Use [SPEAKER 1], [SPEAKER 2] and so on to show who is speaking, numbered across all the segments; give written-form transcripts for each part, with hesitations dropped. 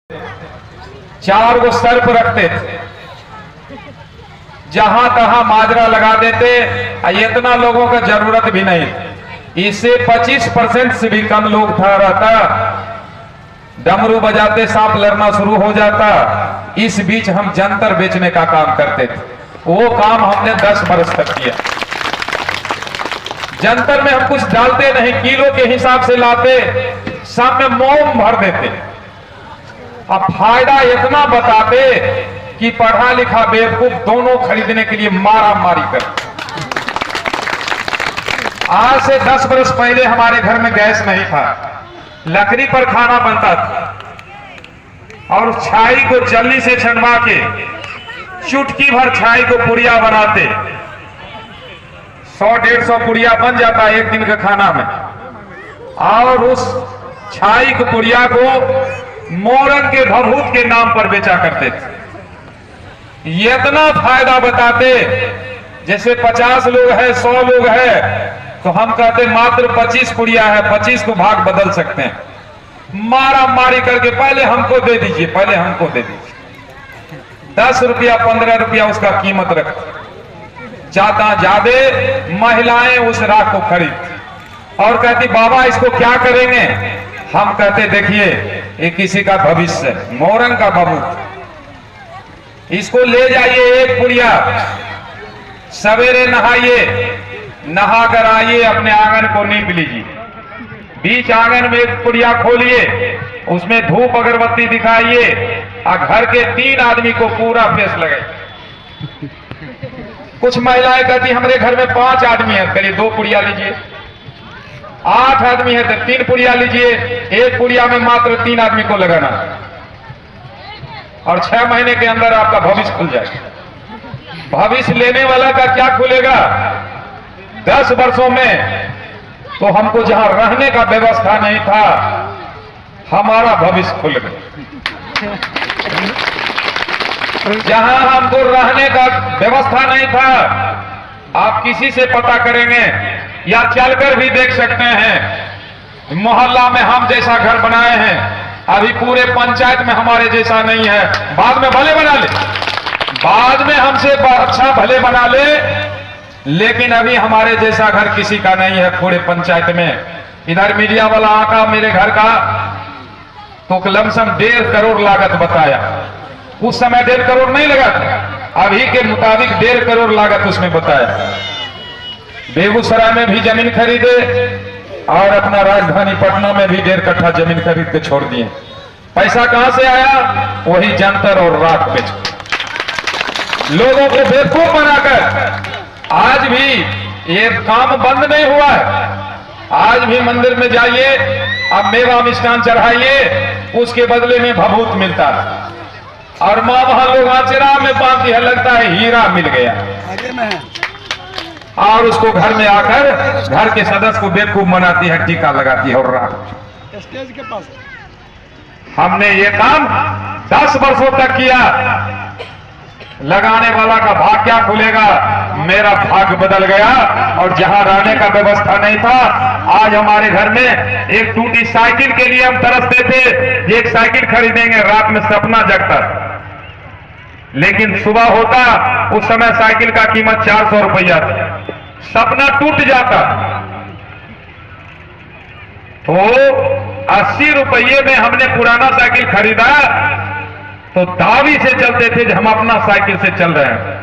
[SPEAKER 1] चार गो सर्प रखते थे, जहां तहां माजरा लगा देते। इतना लोगों का जरूरत भी नहीं, इससे 25% से भी कम लोग था रहता। डमरू बजाते सांप लड़ना शुरू हो जाता। इस बीच हम जंतर बेचने का काम करते थे। वो काम हमने 10 बरस तक किया। जंतर में हम कुछ डालते नहीं, किलो के हिसाब से लाते, सब में मोम भर देते। अब फायदा इतना बताते कि पढ़ा लिखा बेवकूफ दोनों खरीदने के लिए मारा मारी कर। आज से 10 बरस पहले हमारे घर में गैस नहीं था, लकड़ी पर खाना बनता था और छाई को चलनी से छनवा के चुटकी भर छाई को पुड़िया बनाते। 100-150 पुड़िया बन जाता एक दिन का खाना में, और उस छाई को पुड़िया को मोरंग के भभूत के नाम पर बेचा करते थे। इतना फायदा बताते, जैसे 50 लोग है 100 लोग है तो हम कहते मात्र 25 पुड़िया है, 25 को भाग बदल सकते हैं। मारा मारी करके पहले हमको दे दीजिए, पहले हमको दे दीजिए। 10 रुपया 15 रुपया उसका कीमत रखते। ज्यादा ज्यादा महिलाएं उस राख को खरीदती और कहती बाबा इसको क्या करेंगे। हम कहते देखिए ये किसी का भविष्य है, मोरंग का भभूत, इसको ले जाइए एक पुड़िया, सवेरे नहाइए, नहा कर आइए, अपने आंगन को नीप लीजिए, बीच आंगन में एक पुड़िया खोलिए, उसमें धूप अगरबत्ती दिखाइए और घर के 3 आदमी को पूरा फेस लगाइए। कुछ महिलाएं कहती हमारे घर में 5 आदमी है, करिए 2 पुड़िया लीजिए। 8 आदमी है तो 3 पुड़िया लीजिए, एक पुड़िया में मात्र 3 आदमी को लगाना और 6 महीने के अंदर आपका भविष्य खुल जाएगा। भविष्य लेने वाला का क्या खुलेगा? 10 वर्षों में तो हमको जहां रहने का व्यवस्था नहीं था, हमारा भविष्य खुल गया। जहां हमको रहने का व्यवस्था नहीं था, आप किसी से पता करेंगे या चलकर भी देख सकते हैं, मोहल्ला में हम जैसा घर बनाए हैं, अभी पूरे पंचायत में हमारे जैसा नहीं है। बाद में भले बना ले, बाद में हमसे अच्छा भले बना ले, लेकिन अभी हमारे जैसा घर किसी का नहीं है पूरे पंचायत में। इधर मीडिया वाला आका मेरे घर का तो लमसम 1.5 करोड़ लागत बताया। उस समय 1.5 करोड़ नहीं लगा था, अभी के मुताबिक 1.5 करोड़ लागत उसमें बताया। बेगूसराय में भी जमीन खरीदे और अपना राजधानी पटना में भी 1.5 कट्ठा जमीन खरीद के छोड़ दिए। पैसा कहां से आया? वही जंतर और राख बेच लोगों को बेवकूफ बनाकर। आज भी ये काम बंद नहीं हुआ है। आज भी मंदिर में जाइए, अब मेवा मिष्ठान चढ़ाइए, उसके बदले में भभूत मिलता है और माँ वहां लोग आचरा में बांधती है, लगता है हीरा मिल गया, और उसको घर में आकर घर के सदस्य को बेवकूफ बनाती है, टीका लगाती है और राख।
[SPEAKER 2] स्टेज के पास
[SPEAKER 1] हमने ये काम 10 वर्षों तक किया। लगाने वाला का भाग क्या खुलेगा? मेरा भाग बदल गया और जहां रहने का व्यवस्था नहीं था, आज हमारे घर में एक टूटी साइकिल के लिए हम तरसते थे। एक साइकिल खरीदेंगे, रात में सपना जगता, लेकिन सुबह होता उस समय साइकिल का कीमत 400 रुपया था, सपना टूट जाता। तो 80 रुपये में हमने पुराना साइकिल खरीदा तो दावी से चलते थे कि हम अपना साइकिल से चल रहे हैं।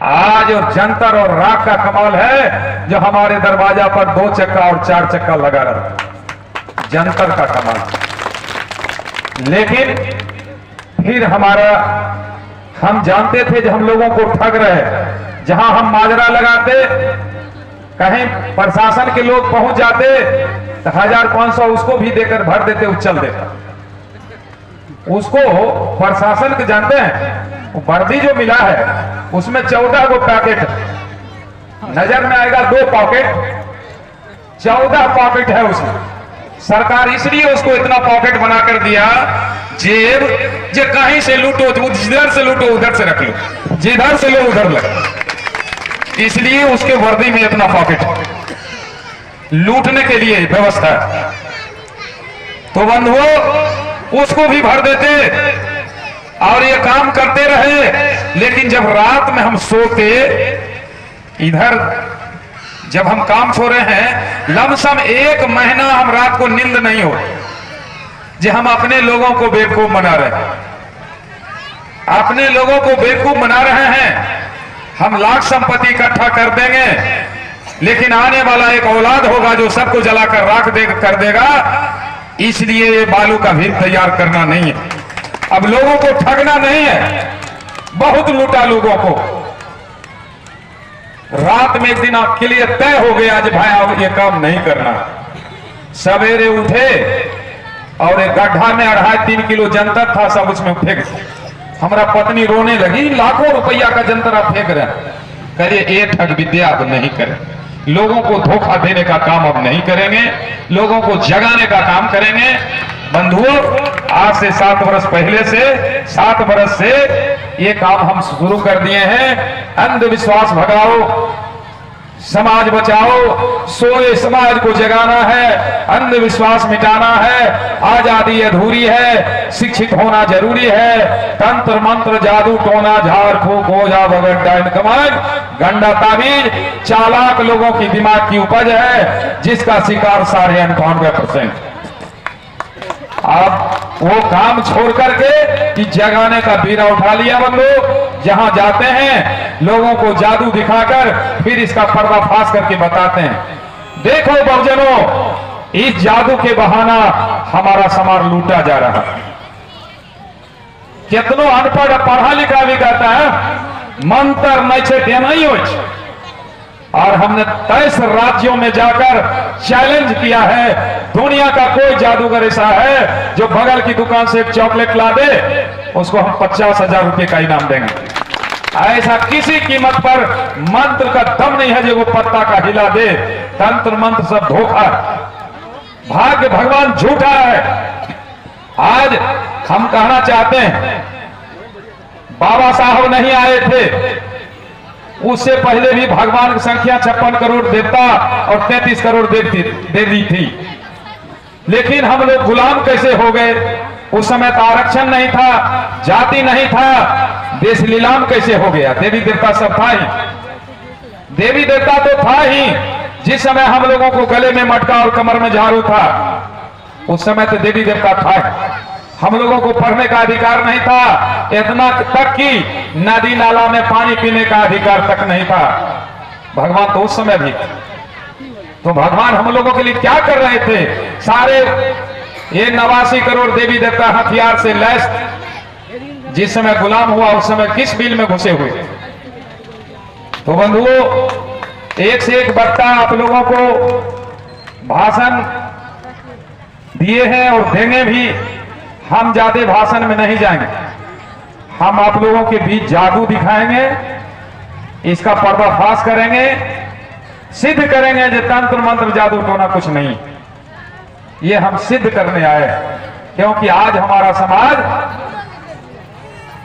[SPEAKER 1] आज और जंतर और राख का कमाल है, जो हमारे दरवाजा पर 2 चक्का और 4 चक्का लगा रहता, जंतर का कमाल। लेकिन फिर हम जानते थे जो हम लोगों को ठग रहे हैं। जहां हम माजरा लगाते, कहीं प्रशासन के लोग पहुंच जाते तो 1500 उसको भी देकर भर देते, उछल देता। उसको प्रशासन के जानते हैं, वो वर्दी जो मिला है उसमें 14 गो पैकेट नजर में आएगा, 2 पॉकेट, 14 पॉकेट है उसमें। सरकार इसलिए उसको इतना पॉकेट बनाकर दिया, जेब जो कहीं से लूटो, जिधर से लूटो उधर से रख लो, जिधर से लो उधर लग, इसलिए उसके वर्दी में इतना पॉकेट लूटने के लिए व्यवस्था है। तो बंधुओं, उसको भी भर देते और ये काम करते रहे। लेकिन जब रात में हम सोते, इधर जब हम काम छो रहे हैं, लमसम 1 महीना हम रात को नींद नहीं हो, जो हम अपने लोगों को बेवकूफ बना रहे हैं, अपने लोगों को बेवकूफ बना रहे हैं। हम लाख संपत्ति इकट्ठा कर देंगे, लेकिन आने वाला एक औलाद होगा जो सबको जलाकर राख कर देगा। इसलिए ये बालू का भीड़ तैयार करना नहीं है, अब लोगों को ठगना नहीं है। बहुत लूटा लोगों को। रात में एक दिन आपके लिए तय हो गया आज भाई अब ये काम नहीं करना। सवेरे उठे और एक गड्ढा में 2.5-3 किलो जंतर था, सब उसमें फेंक। हमारा पत्नी रोने लगी, लाखों रुपया का जंतर आप फेंक रहे हैं। कहिए ये ठग विद्या अब नहीं करें, लोगों को धोखा देने का काम अब नहीं करेंगे, लोगों को जगाने का काम करेंगे। बंधुओं, आज से 7 वर्ष पहले से 7 वर्ष से ये काम हम शुरू कर दिए हैं। अंधविश्वास भगाओ, समाज बचाओ, सोए समाज को जगाना है, अंधविश्वास मिटाना है। आजादी अधूरी है, शिक्षित होना जरूरी है। तंत्र मंत्र जादू टोना झाड़ फूक ओझा भगत डायन कमान गंडा ताबीज चालाक लोगों की दिमाग की उपज है, जिसका शिकार 98.5%। अब वो काम छोड़ करके कि जगाने का बीड़ा उठा लिया बंधु। जहां जाते हैं लोगों को जादू दिखाकर फिर इसका पर्दाफाश करके बताते हैं, देखो बहुजनों, इस जादू के बहाना हमारा समाज लूटा जा रहा है। कितनो अनपढ़ पढ़ा लिखा भी कहता है मंत्र नहीं देना ही हो। और हमने 23 राज्यों में जाकर चैलेंज किया है, दुनिया का कोई जादूगर ऐसा है जो बगल की दुकान से एक चॉकलेट ला दे, उसको हम 50,000 रुपए का इनाम देंगे। ऐसा किसी कीमत पर मंत्र का दम नहीं है जो वो पत्ता का हिला दे। तंत्र मंत्र सब धोखा है, भाग्य भगवान झूठा है। आज हम कहना चाहते हैं, बाबा साहब नहीं आए थे, उससे पहले भी भगवान की संख्या 56 करोड़ देवता और 33 करोड़ देवी थी। लेकिन हम लोग गुलाम कैसे हो गए? उस समय तो आरक्षण नहीं था, जाति नहीं था, देश नीलाम कैसे हो गया? देवी देवता सब था ही, देवी देवता तो था ही। जिस समय हम लोगों को गले में मटका और कमर में झाड़ू था, उस समय तो देवी देवता था। हम लोगों को पढ़ने का अधिकार नहीं था, इतना तक कि नदी नाला में पानी पीने का अधिकार तक नहीं था। भगवान तो उस समय भी, तो भगवान हम लोगों के लिए क्या कर रहे थे? सारे ये 89 करोड़ देवी देवता हथियार से लैस जिस समय गुलाम हुआ, उस समय किस बिल में घुसे हुए? तो बंधुओं, एक से एक वक्ता आप लोगों को भाषण दिए हैं और देंगे भी। हम ज्यादा भाषण में नहीं जाएंगे, हम आप लोगों के बीच जादू दिखाएंगे, इसका पर्दाफाश करेंगे, सिद्ध करेंगे जो तंत्र मंत्र जादू टोना कुछ नहीं। ये हम सिद्ध करने आए, क्योंकि आज हमारा समाज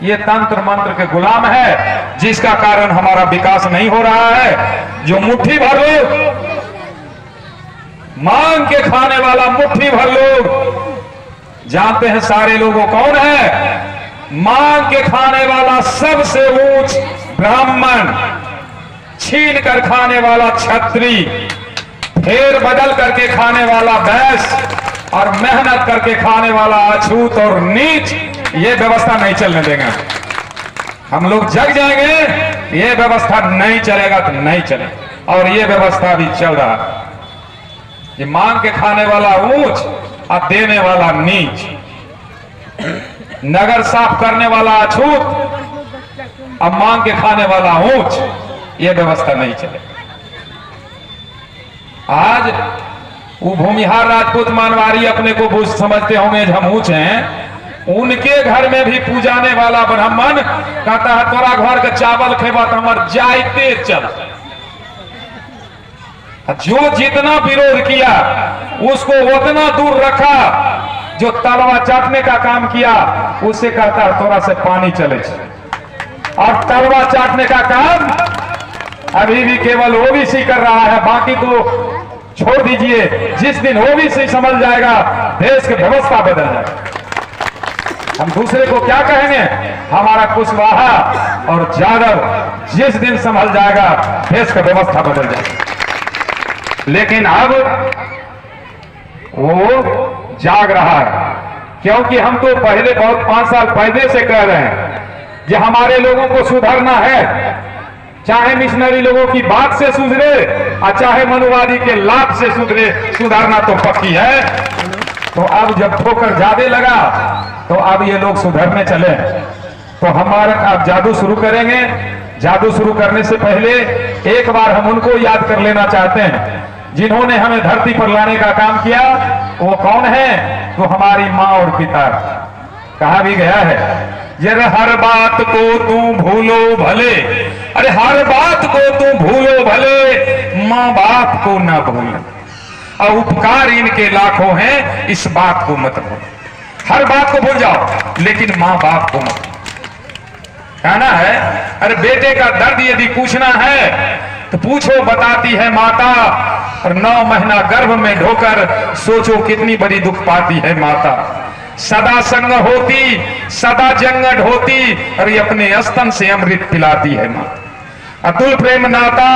[SPEAKER 1] ये तंत्र मंत्र के गुलाम है, जिसका कारण हमारा विकास नहीं हो रहा है। जो मुट्ठी भर लोग मांग के खाने वाला, मुट्ठी भर लोग जानते हैं सारे लोगों कौन है? मांग के खाने वाला सबसे ऊंच ब्राह्मण, छीन कर खाने वाला क्षत्रिय, फेर बदल करके खाने वाला वैश्य और मेहनत करके खाने वाला अछूत और नीच। ये व्यवस्था नहीं चलने देंगे। हम लोग जग जाएंगे, ये व्यवस्था नहीं चलेगा तो नहीं चलेगा। और ये व्यवस्था भी चल रहा है। ये मांग के खाने वाला ऊंच और देने वाला नीच, नगर साफ करने वाला अछूत और मांग के खाने वाला ऊंच, ये व्यवस्था नहीं चले। आज वो भूमिहार राजपूत मानवारी अपने को बुझ समझते होंगे हम ऊंच हैं, उनके घर में भी पूजाने वाला ब्राह्मण कहता है तोरा घर के चावल खेबा तो हमार जायते चल। जो जितना विरोध किया उसको उतना दूर रखा, जो तलवा चाटने का काम किया उससे कहता है तोरा से पानी चले। और तलवा चाटने का काम अभी भी केवल ओबीसी कर रहा है, बाकी तो छोड़ दीजिए। जिस दिन ओबीसी समझ जाएगा, देश की व्यवस्था बदल जाएगी। हम दूसरे को क्या कहेंगे? हमारा कुशवाहा और यादव जिस दिन संभल जाएगा देश का व्यवस्था बदल जाएगी। लेकिन अब वो जाग रहा है, क्योंकि हम तो पहले बहुत 5 साल पहले से कह रहे हैं कि हमारे लोगों को सुधरना है, चाहे मिशनरी लोगों की बात से सुधरे और चाहे मनुवादी के लाभ से सुधरे, सुधारना तो पक्की है। तो अब जब ठोकर ज्यादा लगा तो अब ये लोग सुधरने चले। तो हमारा अब जादू शुरू करेंगे। जादू शुरू करने से पहले एक बार हम उनको याद कर लेना चाहते हैं जिन्होंने हमें धरती पर लाने का काम किया। वो कौन है? वो हमारी माँ और पिता। कहा भी गया है, जरा हर बात को तू भूलो भले, अरे हर बात को तू भूलो भले, माँ बाप को ना भूलो, और उपकार इनके लाखों हैं, इस बात को मत भूलो। हर बात को भूल जाओ लेकिन माँ बाप को मत। कहना है, अरे बेटे का दर्द यदि पूछना है तो पूछो, बताती है माता, और 9 महीना गर्भ में ढोकर सोचो कितनी बड़ी दुख पाती है माता। सदा संग होती, सदा जंगट होती, और ये अपने स्तन से अमृत पिलाती है माँ। अतुल प्रेम नाता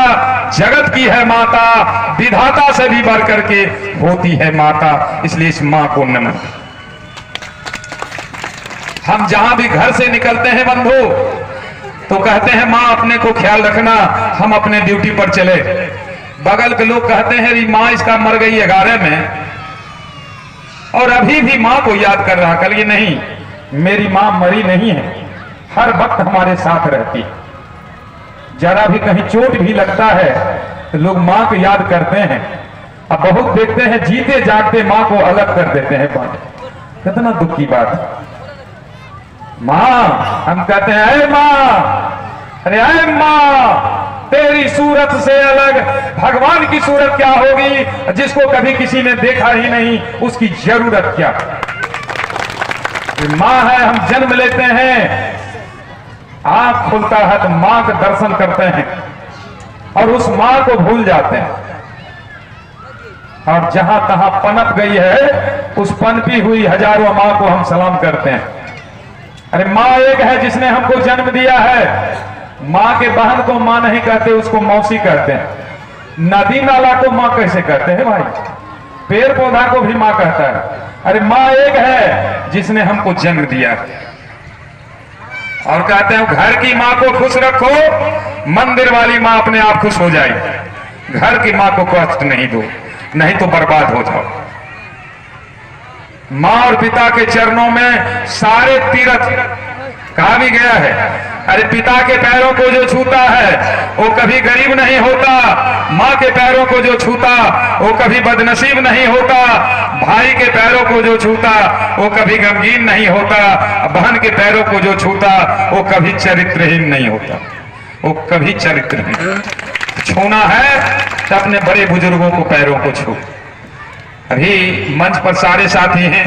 [SPEAKER 1] जगत की है माता, विधाता से भी बढ़ करके होती है माता, इसलिए इस माँ को नमन। हम जहां भी घर से निकलते हैं बंधु तो कहते हैं माँ अपने को ख्याल रखना, हम अपने ड्यूटी पर चले। बगल के लोग कहते हैं री माँ इसका मर गई 11 में और अभी भी माँ को याद कर रहा। कल ये नहीं, मेरी माँ मरी नहीं है, हर वक्त हमारे साथ रहती है। जरा भी कहीं चोट भी लगता है तो लोग माँ को याद करते हैं। अब बहुत देखते हैं जीते जागते माँ को अलग कर देते हैं। बात कितना दुख की बात है। माँ, हम कहते हैं अरे माँ, अरे अरे माँ, तेरी सूरत से अलग भगवान की सूरत क्या होगी, जिसको कभी किसी ने देखा ही नहीं, उसकी जरूरत क्या। माँ है, हम जन्म लेते हैं, आंख खुलता है तो मां का दर्शन करते हैं और उस मां को भूल जाते हैं। और जहां तहां पनप गई है, उस पनपी हुई हजारों मां को हम सलाम करते हैं। अरे मां एक है जिसने हमको जन्म दिया है। मां के बहन को मां नहीं कहते, उसको मौसी कहते हैं। नदी नाला को मां कैसे कहते हैं भाई? पेड़ पौधा को भी मां कहता है। अरे मां एक है जिसने हमको जन्म दिया है। और कहते हैं घर की मां को खुश रखो, मंदिर वाली मां अपने आप खुश हो जाएगी। घर की मां को कष्ट नहीं दो, नहीं तो बर्बाद हो जाओ। मां और पिता के चरणों में सारे तीर्थ, कहा भी गया है। अरे पिता के पैरों को जो छूता है वो कभी गरीब नहीं होता, माँ के पैरों को जो छूता वो कभी बदनसीब नहीं होता, भाई के पैरों को जो छूता वो कभी गमगीन नहीं होता, बहन के पैरों को जो छूता वो कभी चरित्रहीन नहीं होता, वो कभी चरित्रहीन। छूना है तो अपने बड़े बुजुर्गों को पैरों को छू। अभी मंच पर सारे साथी हैं,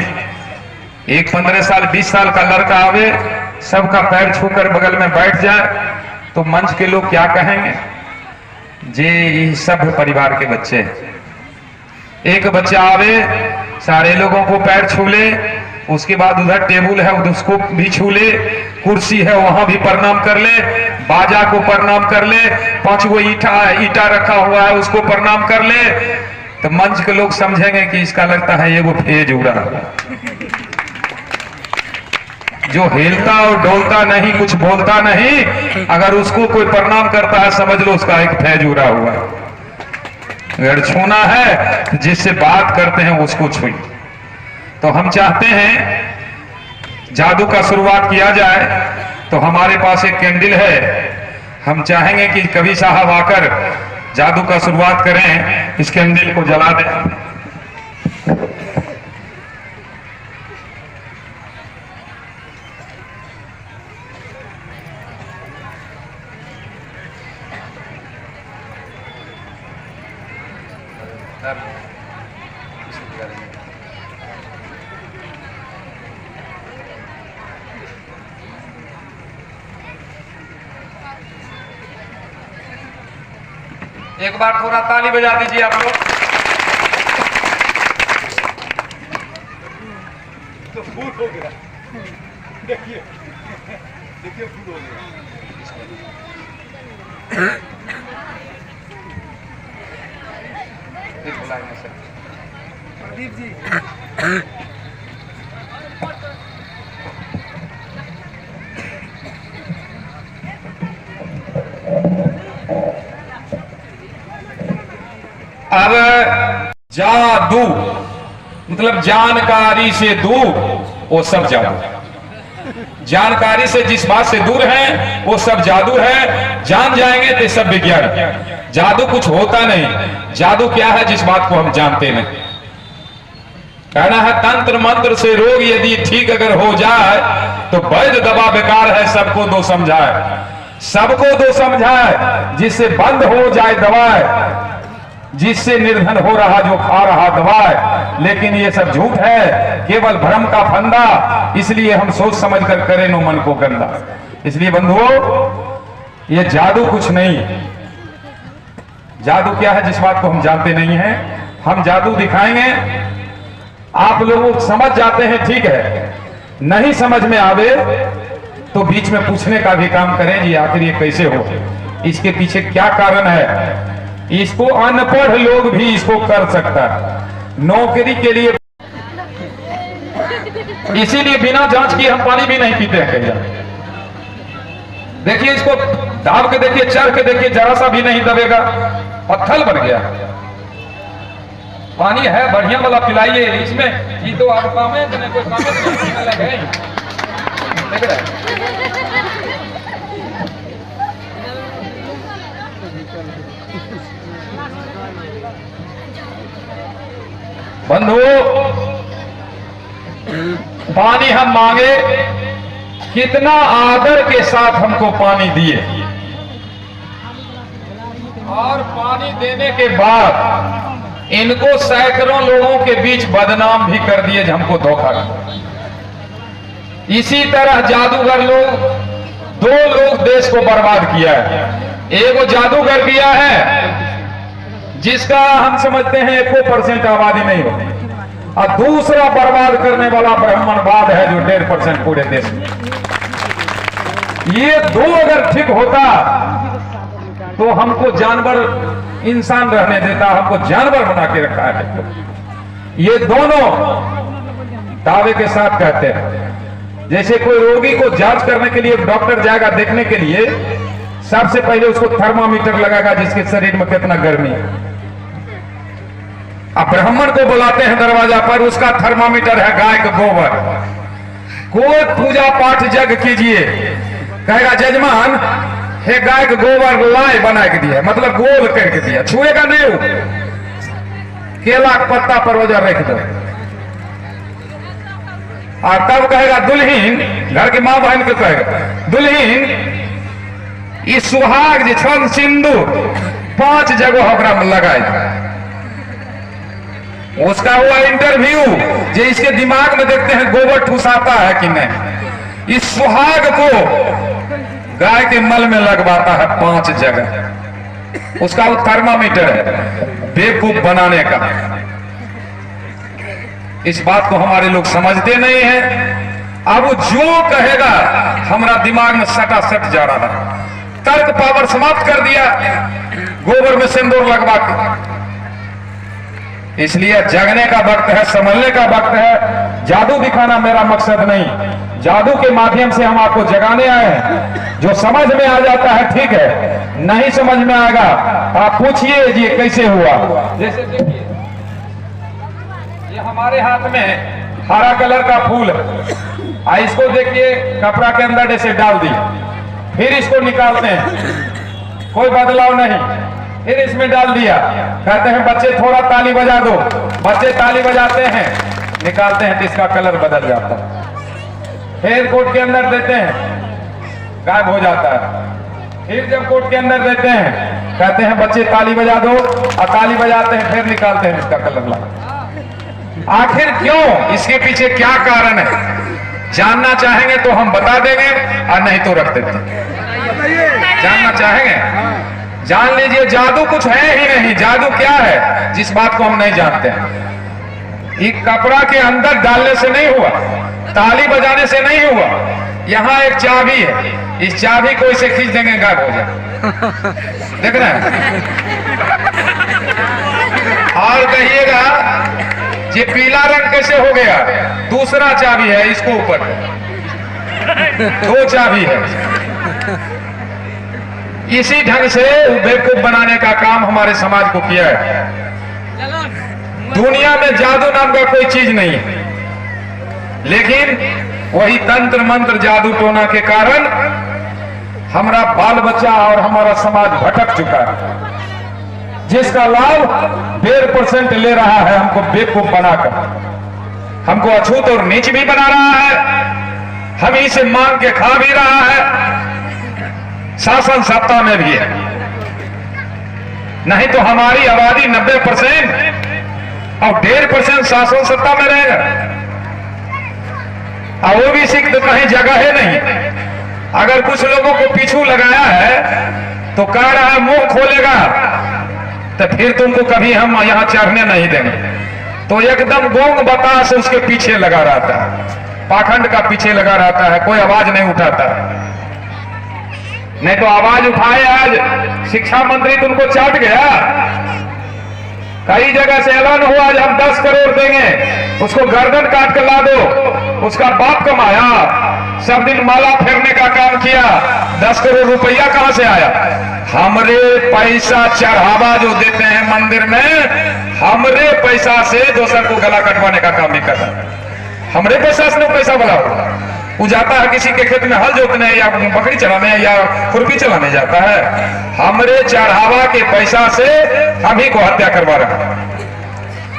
[SPEAKER 1] एक 15 साल 20 साल का लड़का आवे, सबका पैर छूकर बगल में बैठ जाए तो मंच के लोग क्या कहेंगे? ये सब परिवार के बच्चे। एक बच्चा आवे, सारे लोगों को पैर छू ले, उसके बाद उधर टेबल है उसको भी छू ले, कुर्सी है वहां भी प्रणाम कर ले, बाजा को प्रणाम कर ले, 5 गो ईटा रखा हुआ है उसको प्रणाम कर ले, तो मंच के लोग समझेंगे कि इसका लगता है ये वो फेज उड़ा, जो हिलता और डोलता नहीं, कुछ बोलता नहीं, अगर उसको कोई प्रणाम करता है समझ लो उसका एक फैज उड़ा हुआ है। अगर छूना है जिससे बात करते हैं उसको छुई। तो हम चाहते हैं जादू का शुरुआत किया जाए, तो हमारे पास एक कैंडल है, हम चाहेंगे कि कवि साहब आकर जादू का शुरुआत करें, इस कैंडल को जला दें। एक बार थोड़ा ताली बजा दीजिए आप लोग। तो फूल हो गया।
[SPEAKER 2] देखिए देखिए फूल हो गया। प्रदीप जी
[SPEAKER 1] अब जादू मतलब जानकारी से दूर, वो सब जादू। जानकारी से जिस बात से दूर है वो सब जादू है। जान जाएंगे तो सब विज्ञान। जादू कुछ होता नहीं। जादू क्या है जिस बात को हम जानते नहीं। कहना है तंत्र मंत्र से रोग यदि ठीक अगर हो जाए तो वैद्य दवा बेकार है, सबको दो समझाए। सबको दो समझाए जिससे बंद हो जाए दवाएं, जिससे निर्धन हो रहा जो खा रहा दवाएं। लेकिन ये सब झूठ है, केवल भ्रम का फंदा। इसलिए हम सोच समझ कर करें नो मन को गंदा। इसलिए बंधुओं, ये जादू कुछ नहीं। जादू क्या है जिस बात को हम जानते नहीं हैं। हम जादू दिखाएंगे, आप लोग समझ जाते हैं, ठीक है। नहीं समझ में आवे तो बीच में पूछने का भी काम करें, जी आखिर ये कैसे हो, इसके पीछे क्या कारण है। इसको अनपढ़ लोग भी इसको कर सकता है नौकरी के लिए। इसीलिए बिना जांच किए हम पानी भी नहीं पीते हैं कहीं। देखिए इसको दाब के देखिए, चढ़ के देखिए, जरा सा भी नहीं दबेगा, पत्थर बन गया। पानी है बढ़िया वाला पिलाइए, इसमें ये तो आप काम है कोई काम है। बंधुओं, पानी हम मांगे, कितना आदर के साथ हमको पानी दिए, और पानी देने के बाद इनको सैकड़ों लोगों के बीच बदनाम भी कर दिए, हमको धोखा दिया। इसी तरह जादूगर लोग, दो लोग देश को बर्बाद किया है। एक वो जादूगर किया है जिसका हम समझते हैं 1% आबादी नहीं होती, और दूसरा बर्बाद करने वाला ब्राह्मणवाद है जो 1.5% पूरे देश में। ये दो अगर ठीक होता तो हमको जानवर इंसान रहने देता, हमको जानवर बना के रखा है। ये दोनों दावे के साथ कहते हैं। जैसे कोई रोगी को जांच करने के लिए डॉक्टर जाएगा देखने के लिए, सबसे पहले उसको थर्मामीटर लगाएगा जिसके शरीर में कितना गर्मी है। अब ब्राह्मण को बुलाते हैं दरवाजा पर, उसका थर्मामीटर है गाय का गोबर। कोई पूजा पाठ जग कीजिए, कहेगा जजमान हे गाय का गोबर लाए बना के दिया, मतलब गोल करके दिया, छुएगा नहीं। केला का पत्ता पर वजह रख दो, और तब कहेगा दुल्हीन, घर के मां बहन को कहेगा दुल्हीन इस सुहाग जी छन सिंदूर 5 जगह ओकरा में लगाए। उसका हुआ इंटरव्यू, जो इसके दिमाग में देखते हैं गोबर ठुसाता है कि नहीं। इस सुहाग को गाय के मल में लगवाता है 5 जगह। उसका वो थर्मामीटर है बेवकूफ बनाने का। इस बात को हमारे लोग समझते नहीं हैं। अब जो कहेगा हमारा दिमाग में सटा सट जा रहा है। तर्क पावर समाप्त कर दिया गोबर में सिंदूर लगवा के। इसलिए जगने का वक्त है, संभलने का वक्त है। जादू दिखाना मेरा मकसद नहीं। जादू के माध्यम से हम आपको जगाने आए हैं। जो समझ में आ जाता है ठीक है, नहीं समझ में आएगा आप पूछिए जी कैसे हुआ। जैसे देखिए ये हमारे हाथ में हरा कलर का फूल है, इसको देखिए कपड़ा के अंदर जैसे डाल दिए, फिर इसको निकालते हैं, कोई बदलाव नहीं, फिर इसमें डाल दिया, कहते हैं बच्चे थोड़ा ताली बजा दो, बच्चे ताली बजाते हैं, निकालते हैं तो इसका कलर बदल जाता है। फिर कोट के अंदर देते हैं, गायब हो जाता है। फिर जब कोट के अंदर देते हैं, कहते हैं बच्चे ताली बजा दो, और ताली बजाते हैं, फिर निकालते हैं इसका कलर ला। आखिर क्यों, इसके पीछे क्या कारण है, जानना चाहेंगे तो हम बता देंगे, और नहीं तो रख देते। जानना चाहेंगे जान लीजिए, जादू कुछ है ही नहीं। जादू क्या है जिस बात को हम नहीं जानते हैं। एक कपड़ा के अंदर डालने से नहीं हुआ, ताली बजाने से नहीं हुआ, यहाँ एक चाबी है, इस चाबी को इसे खींच देंगे, गायब हो जाए। देख रहे हैं? और कहिएगा ये पीला रंग कैसे हो गया? दूसरा चाबी है, इसको ऊपर 2 चाबी है। इसी ढंग से बेवकूफ बनाने का काम हमारे समाज को किया है। दुनिया में जादू नाम का कोई चीज नहीं है, लेकिन वही तंत्र मंत्र जादू टोना के कारण हमारा बाल बच्चा और हमारा समाज भटक चुका है, जिसका लाभ 1.5% ले रहा है हमको बेवकूफ बनाकर, हमको अछूत और नीच भी बना रहा है, हम इसे मांग के खा भी रहा है, शासन सत्ता में भी है। नहीं तो हमारी आबादी 90% और 1.5% शासन सत्ता में रहेगा, और वो भी सिख तो कहीं जगह है नहीं। अगर कुछ लोगों को पीछू लगाया है तो कह रहा है मुंह खोलेगा तो फिर तुमको कभी हम यहां चढ़ने नहीं देंगे, तो एकदम गोंग बतास उसके पीछे लगा रहता है, पाखंड का पीछे लगा रहता है, कोई आवाज नहीं उठाता। नहीं तो आवाज उठाए, आज शिक्षा मंत्री तुमको चाट गया, कई जगह से ऐलान हुआ आज हम 10 करोड़ देंगे, उसको गर्दन काट कर ला दो, उसका बाप कमाया, सब दिन माला फेरने का काम किया, 10 करोड़ रुपया कहां से आया? हमरे पैसा चढ़ावा जो देते हैं मंदिर में, हमरे पैसा से दोसर को गला कटवाने का काम नहीं करता, हमरे पैसा से पैसा वाला वो जाता है किसी के खेत में हल जोतने या बकरी चलाने या खुरपी चलाने जाता है, हमरे चढ़ावा के पैसा से हम ही को हत्या करवा रहे हैं।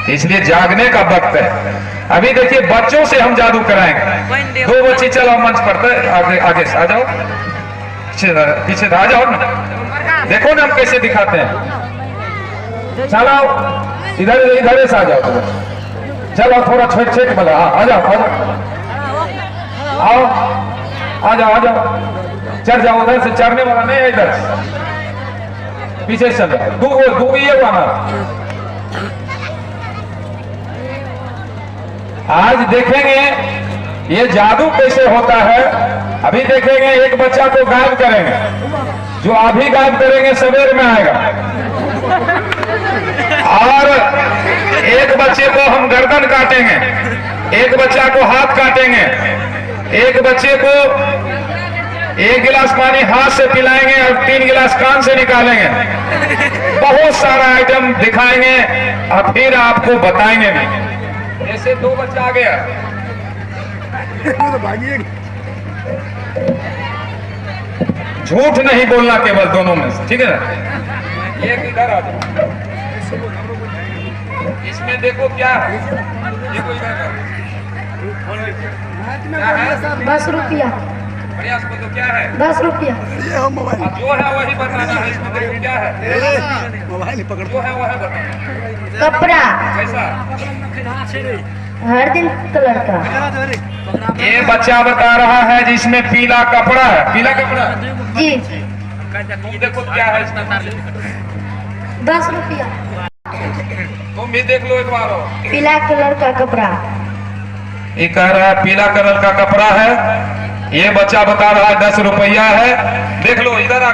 [SPEAKER 1] इसलिए जागने का वक्त है। अभी देखिए बच्चों से हम जादू कराएंगे। 2 बच्चे चलो मंच पर, आगे आगे से आ जाओ, पीछे आ जाओ ना, देखो ना हम कैसे दिखाते हैं। चलो इधर से आ जाओ, चलो थोड़ा छेक वाला, आ जाओ आओ, आ जाओ, चढ़ जाओ, उधर से चढ़ने वाला नहीं है, इधर पीछे चल जाओ, दू ये वाला। आज देखेंगे ये जादू कैसे होता है। अभी देखेंगे एक बच्चा को गायब करेंगे, जो अभी गायब करेंगे सवेर में आएगा, और एक बच्चे को हम गर्दन काटेंगे, एक बच्चा को हाथ काटेंगे, एक बच्चे को 1 गिलास पानी हाथ से पिलाएंगे और 3 गिलास कान से निकालेंगे, बहुत सारा आइटम दिखाएंगे और फिर आपको बताएंगे नहीं। ऐसे 2 बच्चा आ गया, झूठ नहीं बोलना केवल दोनों में, ठीक है ना। ये इधर आ जाओ, इसमें देखो क्या है, ये कोई
[SPEAKER 3] 10 रुपया,
[SPEAKER 1] प्रयास को तो क्या है
[SPEAKER 3] 10 रुपया,
[SPEAKER 1] जो है वही बताना है, इसमें देखो क्या है,
[SPEAKER 2] मोबाइल पकड़
[SPEAKER 1] जो है वह बताना।
[SPEAKER 3] कपड़ा
[SPEAKER 1] कैसा?
[SPEAKER 3] हर दिन कलर का।
[SPEAKER 1] ये बच्चा बता रहा है जिसमें पीला कपड़ा है, पीला कपड़ा
[SPEAKER 3] जी,
[SPEAKER 1] ये देखो क्या है इसमें,
[SPEAKER 3] 10 रुपया,
[SPEAKER 1] तुम भी देख लो एक बार।
[SPEAKER 3] पीला कलर का कपड़ा,
[SPEAKER 1] ये कह रहा है पीला कलर का कपड़ा है, ये बच्चा बता रहा है 10 रुपया है, देख लो इधर।